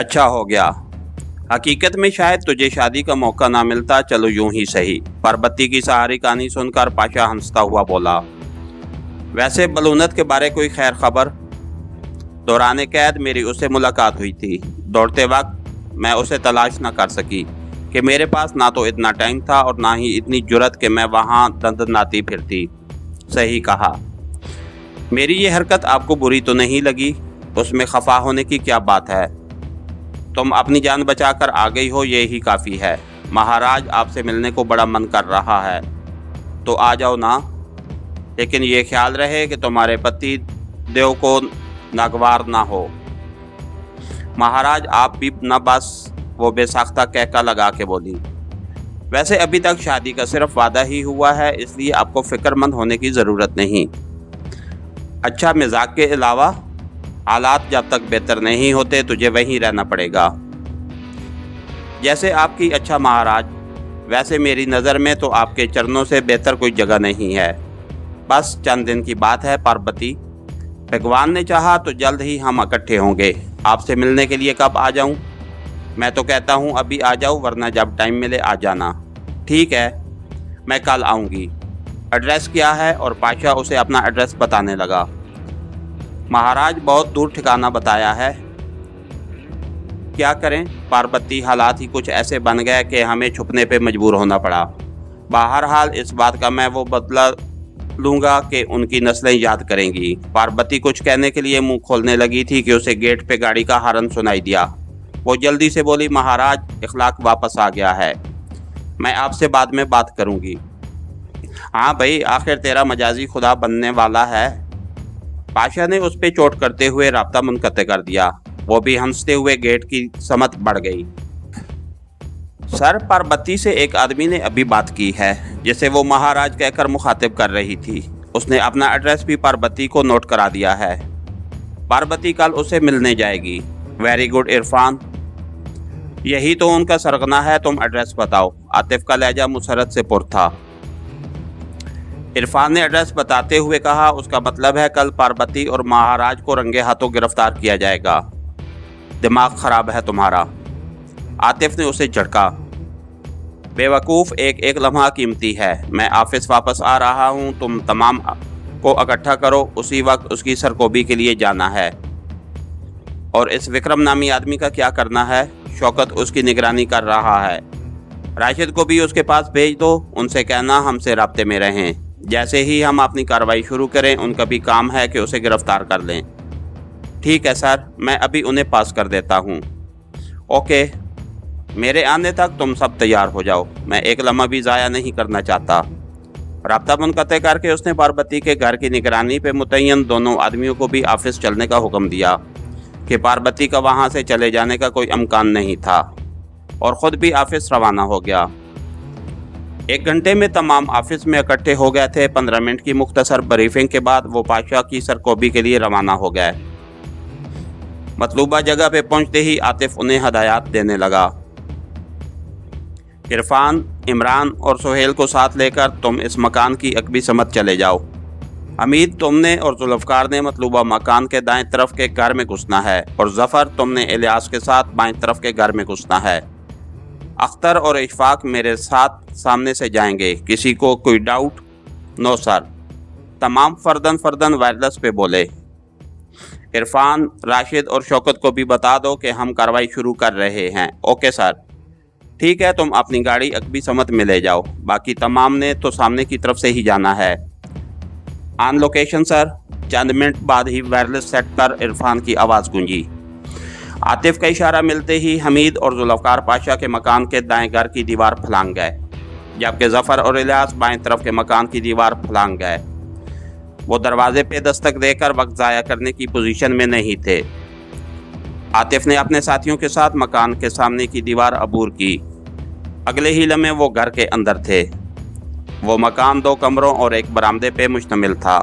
अच्छा हो गया। हकीकत में शायद तुझे शादी का मौका ना मिलता, चलो यूं ही सही। पार्वती की सहारी कहानी सुनकर पाशा हंसता हुआ बोला, वैसे बलूनत के बारे कोई खैर खबर? दौरान कैद मेरी उससे मुलाकात हुई थी। दौड़ते वक्त मैं उसे तलाश न कर सकी कि मेरे पास ना तो इतना टाइम था और ना ही इतनी जुर्रत कि मैं वहाँ दंदनाती फिरती। सही कहा। मेरी ये हरकत आपको बुरी तो नहीं लगी? उसमें खफा होने की क्या बात है? तुम अपनी जान बचाकर आ गई हो, ये ही काफ़ी है। महाराज आपसे मिलने को बड़ा मन कर रहा है, तो आ जाओ ना। लेकिन ये ख्याल रहे कि तुम्हारे पति देव को नागवार ना हो। महाराज आप भी न बस, वो बेसाख्ता कहका लगा के बोली। वैसे अभी तक शादी का सिर्फ वादा ही हुआ है, इसलिए आपको फिक्रमंद होने की ज़रूरत नहीं। अच्छा, मजाक के अलावा हालात जब तक बेहतर नहीं होते तुझे वहीं रहना पड़ेगा। जैसे आपकी अच्छा महाराज, वैसे मेरी नज़र में तो आपके चरणों से बेहतर कोई जगह नहीं है। बस चंद दिन की बात है पार्वती। भगवान ने चाहा तो जल्द ही हम इकट्ठे होंगे। आपसे मिलने के लिए कब आ जाऊं? मैं तो कहता हूं अभी आ जाओ, वरना जब टाइम मिले आ जाना। ठीक है, मैं कल आऊंगी। एड्रेस क्या है? और पाशा उसे अपना एड्रेस बताने लगा। महाराज बहुत दूर ठिकाना बताया है। क्या करें पार्वती, हालात ही कुछ ऐसे बन गए कि हमें छुपने पे मजबूर होना पड़ा। बहरहाल इस बात का मैं वो बदला लूँगा कि उनकी नस्लें याद करेंगी। पार्वती कुछ कहने के लिए मुंह खोलने लगी थी कि उसे गेट पे गाड़ी का हॉर्न सुनाई दिया। वो जल्दी से बोली, महाराज इखलाक वापस आ गया है, मैं आपसे बाद में बात करूँगी। हाँ भाई, आखिर तेरा मजाजी खुदा बनने वाला है। पाशा ने उस पर चोट करते हुए राब्ता मुनक़ते कर दिया। वो भी हंसते हुए गेट की समत बढ़ गई। सर, पार्वती से एक आदमी ने अभी बात की है, जिसे वो महाराज कहकर मुखातिब कर रही थी। उसने अपना एड्रेस भी पार्वती को नोट करा दिया है। पार्वती कल उसे मिलने जाएगी। वेरी गुड इरफान, यही तो उनका सरगना है। तुम एड्रेस बताओ। आतिफ का लहजा मुसरत से पुर था। इरफान ने एड्रेस बताते हुए कहा, उसका मतलब है कल पार्वती और महाराज को रंगे हाथों गिरफ्तार किया जाएगा। दिमाग खराब है तुम्हारा। आतिफ ने उसे झटका। बेवकूफ़, एक एक लम्हा कीमती है। मैं ऑफिस वापस आ रहा हूँ, तुम तमाम को इकट्ठा करो। उसी वक्त उसकी सरकोबी के लिए जाना है। और इस विक्रम नामी आदमी का क्या करना है? शौकत उसकी निगरानी कर रहा है। राशिद को भी उसके पास भेज दो। उनसे कहना हमसे राब्ते में रहें। जैसे ही हम अपनी कार्रवाई शुरू करें, उनका भी काम है कि उसे गिरफ्तार कर लें। ठीक है सर, मैं अभी उन्हें पास कर देता हूँ। ओके, मेरे आने तक तुम सब तैयार हो जाओ। मैं एक लम्हा भी ज़ाया नहीं करना चाहता। राब्ता मुनक़ते करके उसने पार्वती के घर की निगरानी पे मुतय्यन दोनों आदमियों को भी ऑफिस चलने का हुक्म दिया कि पार्वती का वहाँ से चले जाने का कोई इम्कान नहीं था, और ख़ुद भी ऑफिस रवाना हो गया। 1 घंटे में तमाम ऑफिस में इकट्ठे हो गए थे। 15 मिनट की मुख्तसर ब्रीफिंग के बाद वो पाशा की सरकोबी के लिए रवाना हो गए। मतलूबा जगह पे पहुंचते ही आतिफ उन्हें हदायत देने लगा। इरफान, इमरान और सुहेल को साथ लेकर तुम इस मकान की अकबी समत चले जाओ। हमीद, तुमने और जुल्फ़कार ने मतलूबा मकान के दाएं तरफ के घर में घुसना है, और ज़फ़र, तुमने इलियास के साथ बाएं तरफ के घर में घुसना है। अख्तर और इशफाक मेरे साथ सामने से जाएंगे। किसी को कोई डाउट? No sir. तमाम फर्दन वायरलेस पे बोले। इरफान, राशिद और शौकत को भी बता दो कि हम कार्रवाई शुरू कर रहे हैं। Okay sir. ठीक है, तुम अपनी गाड़ी अकबी समत में ले जाओ। बाकी तमाम ने तो सामने की तरफ से ही जाना है। On location sir. Chand minute बाद ही वायरलेस सेट कर इरफान की आवाज़ गूंजी। आतिफ का इशारा मिलते ही हमीद और जुल्फ़कार पाशा के मकान के दाएं घर की दीवार फलांग गए, जबकि ज़फ़र और इलियास बाएं तरफ के मकान की दीवार फलांग गए। वो दरवाजे पे दस्तक देकर वक्त ज़ाया करने की पोजीशन में नहीं थे। आतिफ ने अपने साथियों के साथ मकान के सामने की दीवार अबूर की। अगले ही लम्हे वो घर के अंदर थे। वो मकान 2 कमरों और एक बरामदे पे मुश्तमिल था।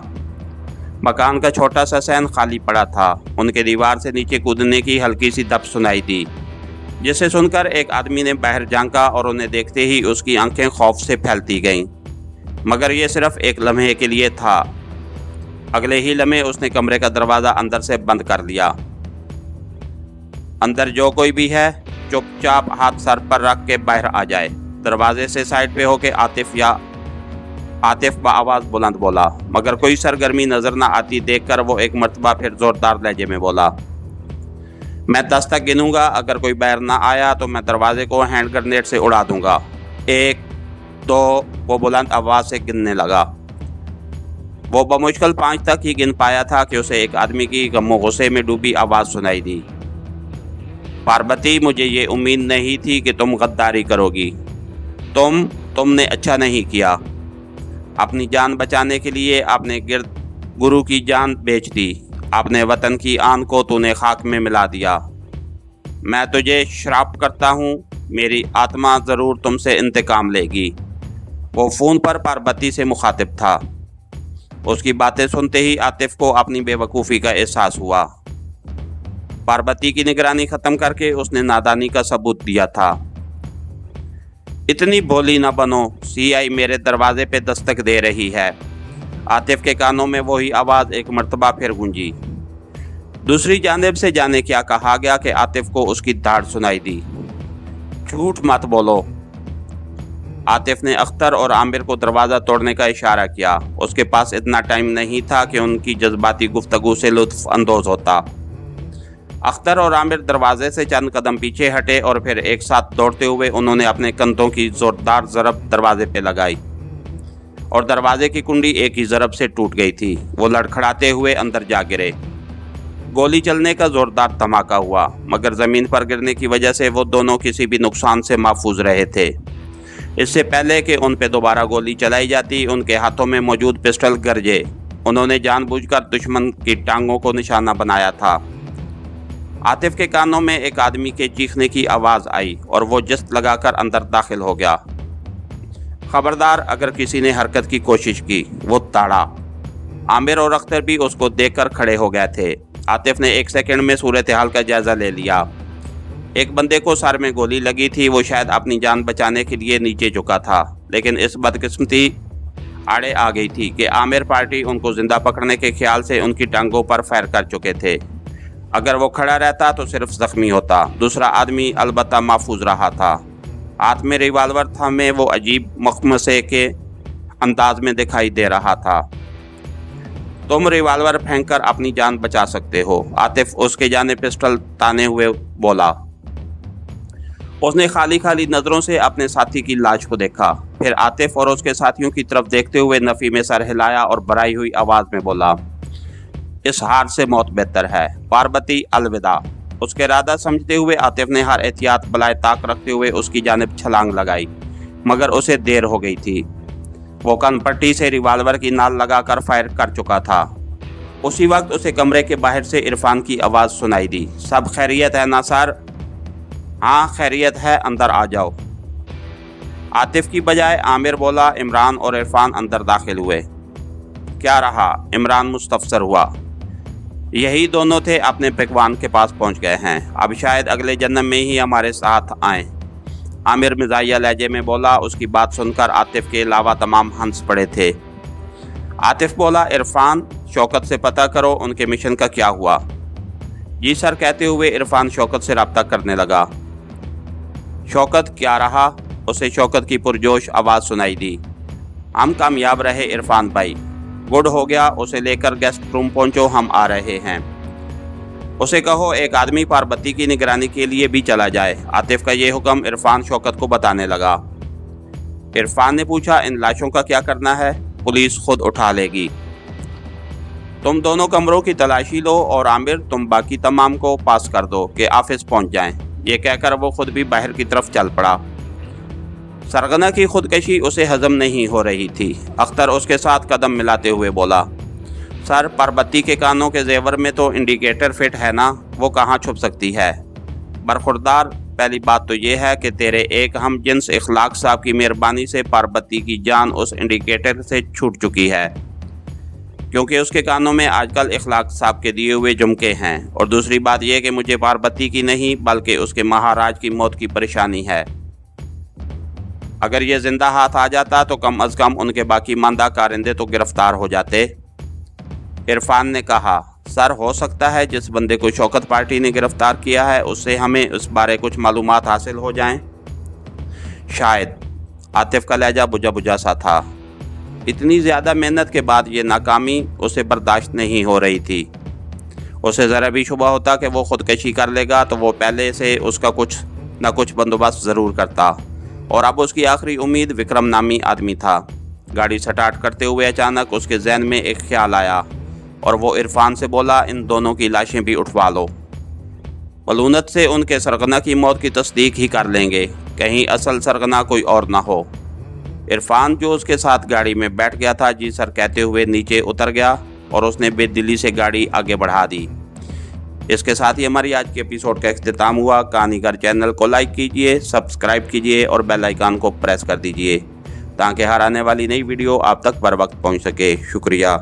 मकान का छोटा सा सहन खाली पड़ा था। उनके दीवार से नीचे कूदने की हल्की सी दब सुनाई दी, जिसे सुनकर एक आदमी ने बाहर झांका और उन्हें देखते ही उसकी आंखें खौफ से फैलती गईं। मगर ये सिर्फ एक लम्हे के लिए था। अगले ही लम्हे उसने कमरे का दरवाज़ा अंदर से बंद कर दिया। अंदर जो कोई भी है चुपचाप हाथ सर पर रख के बाहर आ जाए। दरवाजे से साइड पे होके आतिफ बआवाज़ बुलंद बोला, मगर कोई सरगर्मी नजर न आती देखकर वो एक मर्तबा फिर जोरदार लहजे में बोला, मैं 10 तक गिनूंगा, अगर कोई बाहर ना आया तो मैं दरवाजे को हैंड ग्रेनेड से उड़ा दूंगा। 1, 2, वो बुलंद आवाज़ से गिनने लगा। वो बमुश्किल 5 तक ही गिन पाया था कि उसे एक आदमी की गमो गुस्से में डूबी आवाज़ सुनाई दी, पार्वती, मुझे ये उम्मीद नहीं थी कि तुम गद्दारी करोगी। तुमने अच्छा नहीं किया। अपनी जान बचाने के लिए आपने गिरद गुरु की जान बेच दी। अपने वतन की आन को तूने खाक में मिला दिया। मैं तुझे श्राप करता हूँ, मेरी आत्मा ज़रूर तुमसे इंतकाम लेगी। वो फ़ोन पर पार्वती से मुखातिब था। उसकी बातें सुनते ही आतिफ को अपनी बेवकूफ़ी का एहसास हुआ। पार्वती की निगरानी ख़त्म करके उसने नादानी का सबूत दिया था। इतनी भोली न बनो, सीआई मेरे दरवाजे पे दस्तक दे रही है। आतिफ के कानों में वही आवाज़ एक मर्तबा फिर गूंजी। दूसरी जानिब से जाने क्या कहा गया कि आतिफ को उसकी दाढ़ सुनाई दी। झूठ मत बोलो। आतिफ ने अख्तर और आमिर को दरवाज़ा तोड़ने का इशारा किया। उसके पास इतना टाइम नहीं था कि उनकी जज्बाती गुफ्तगू से लुत्फ अंदोज होता। अख्तर और आमिर दरवाजे से चंद कदम पीछे हटे और फिर एक साथ दौड़ते हुए उन्होंने अपने कंधों की जोरदार ज़रब दरवाजे पे लगाई और दरवाजे की कुंडी एक ही ज़रब से टूट गई थी। वो लड़खड़ाते हुए अंदर जा गिरे। गोली चलने का जोरदार धमाका हुआ, मगर ज़मीन पर गिरने की वजह से वो दोनों किसी भी नुकसान से महफूज रहे थे। इससे पहले कि उन पे दोबारा गोली चलाई जाती, उनके हाथों में मौजूद पिस्टल गरजे। उन्होंने जानबूझकर दुश्मन की टांगों को निशाना बनाया था। आतिफ के कानों में एक आदमी के चीखने की आवाज़ आई और वो जस्त लगाकर अंदर दाखिल हो गया। खबरदार, अगर किसी ने हरकत की कोशिश की, वो ताड़ा। आमिर और अख्तर भी उसको देखकर खड़े हो गए थे। आतिफ ने 1 सेकंड में सूरत हाल का जायज़ा ले लिया। एक बंदे को सर में गोली लगी थी। वो शायद अपनी जान बचाने के लिए नीचे झुका था, लेकिन इस बदकिस्मती आड़े आ गई थी कि आमिर पार्टी उनको जिंदा पकड़ने के ख्याल से उनकी टांगों पर फायर कर चुके थे। अगर वो खड़ा रहता तो सिर्फ जख्मी होता। दूसरा आदमी अलबत्ता महफूज रहा था। हाथ में रिवाल्वर था में वो अजीब मखमसे के अंदाज में दिखाई दे रहा था। तुम रिवाल्वर फेंककर अपनी जान बचा सकते हो, आतिफ उसके जाने पिस्टल ताने हुए बोला। उसने खाली खाली नज़रों से अपने साथी की लाश को देखा, फिर आतिफ और उसके साथियों की तरफ देखते हुए नफ़ी में सर हिलाया और भराई हुई आवाज़ में बोला, इस हार से मौत बेहतर है। पार्वती, अलविदा। उसके इरादा समझते हुए आतिफ ने हर एहतियात बलाए ताक रखते हुए उसकी जानिब छलांग लगाई, मगर उसे देर हो गई थी। वो कनपट्टी से रिवाल्वर की नाल लगाकर फायर कर चुका था। उसी वक्त उसे कमरे के बाहर से इरफान की आवाज़ सुनाई दी, सब खैरियत है ना सर? हाँ खैरियत है, अंदर आ जाओ। आतिफ की बजाय आमिर बोला। इमरान और इरफान अंदर दाखिल हुए। क्या रहा? इमरान मुस्तफसर हुआ। यही दोनों थे, अपने पकवान के पास पहुंच गए हैं। अब शायद अगले जन्म में ही हमारे साथ आएँ। आमिर मिजाइया लहजे में बोला। उसकी बात सुनकर आतिफ के अलावा तमाम हंस पड़े थे। आतिफ बोला, इरफान, शौकत से पता करो उनके मिशन का क्या हुआ। जी सर कहते हुए इरफान शौकत से रब्ता करने लगा। शौकत क्या रहा? उसे शौकत की पुरजोश आवाज़ सुनाई दी। हम कामयाब रहे इरफान भाई, गुड हो गया। उसे लेकर गेस्ट रूम पहुंचो, हम आ रहे हैं। उसे कहो एक आदमी पार्वती की निगरानी के लिए भी चला जाए। आतिफ का ये हुक्म इरफान शौकत को बताने लगा। इरफान ने पूछा, इन लाशों का क्या करना है? पुलिस खुद उठा लेगी। तुम दोनों कमरों की तलाशी लो और आमिर तुम बाकी तमाम को पास कर दो कि ऑफिस पहुंच जाएं। ये कहकर वो खुद भी बाहर की तरफ चल पड़ा। सरगना की खुदकशी उसे हजम नहीं हो रही थी। अख्तर उसके साथ कदम मिलाते हुए बोला, सर पार्वती के कानों के जेवर में तो इंडिकेटर फिट है ना, वो कहाँ छुप सकती है? बरखुरदार, पहली बात तो ये है कि तेरे एक हम जिन्स इखलाक साहब की मेहरबानी से पार्वती की जान उस इंडिकेटर से छूट चुकी है, क्योंकि उसके कानों में आजकल इखलाक साहब के दिए हुए जुमके हैं। और दूसरी बात यह कि मुझे पार्वती की नहीं बल्कि उसके महाराज की मौत की परेशानी है। अगर ये जिंदा हाथ आ जाता तो कम अज़ कम उनके बाकी मानदा कारिंदे तो गिरफ्तार हो जाते। इरफान ने कहा, सर, हो सकता है जिस बंदे को शौकत पार्टी ने गिरफ्तार किया है उससे हमें इस बारे कुछ मालूमात हासिल हो जाएं। शायद। आतिफ का लहजा बुझा बुझा सा था। इतनी ज़्यादा मेहनत के बाद ये नाकामी उसे बर्दाश्त नहीं हो रही थी। उसे ज़रा भी शुबा होता कि वो ख़ुदकशी कर लेगा तो वो पहले से उसका कुछ न कुछ बंदोबस्त ज़रूर करता, और अब उसकी आखिरी उम्मीद विक्रम नामी आदमी था। गाड़ी स्टार्ट करते हुए अचानक उसके जहन में एक ख्याल आया और वो इरफान से बोला, इन दोनों की लाशें भी उठवा लो। बलूनत से उनके सरगना की मौत की तस्दीक ही कर लेंगे, कहीं असल सरगना कोई और ना हो। इरफान जो उसके साथ गाड़ी में बैठ गया था जी सर कहते हुए नीचे उतर गया और उसने बेदिली से गाड़ी आगे बढ़ा दी। इसके साथ ही हमारी आज के एपिसोड का इख्तिताम हुआ। कहानीगर चैनल को लाइक कीजिए, सब्सक्राइब कीजिए और बेल आइकन को प्रेस कर दीजिए ताकि हर आने वाली नई वीडियो आप तक बर वक्त पहुँच सके। शुक्रिया।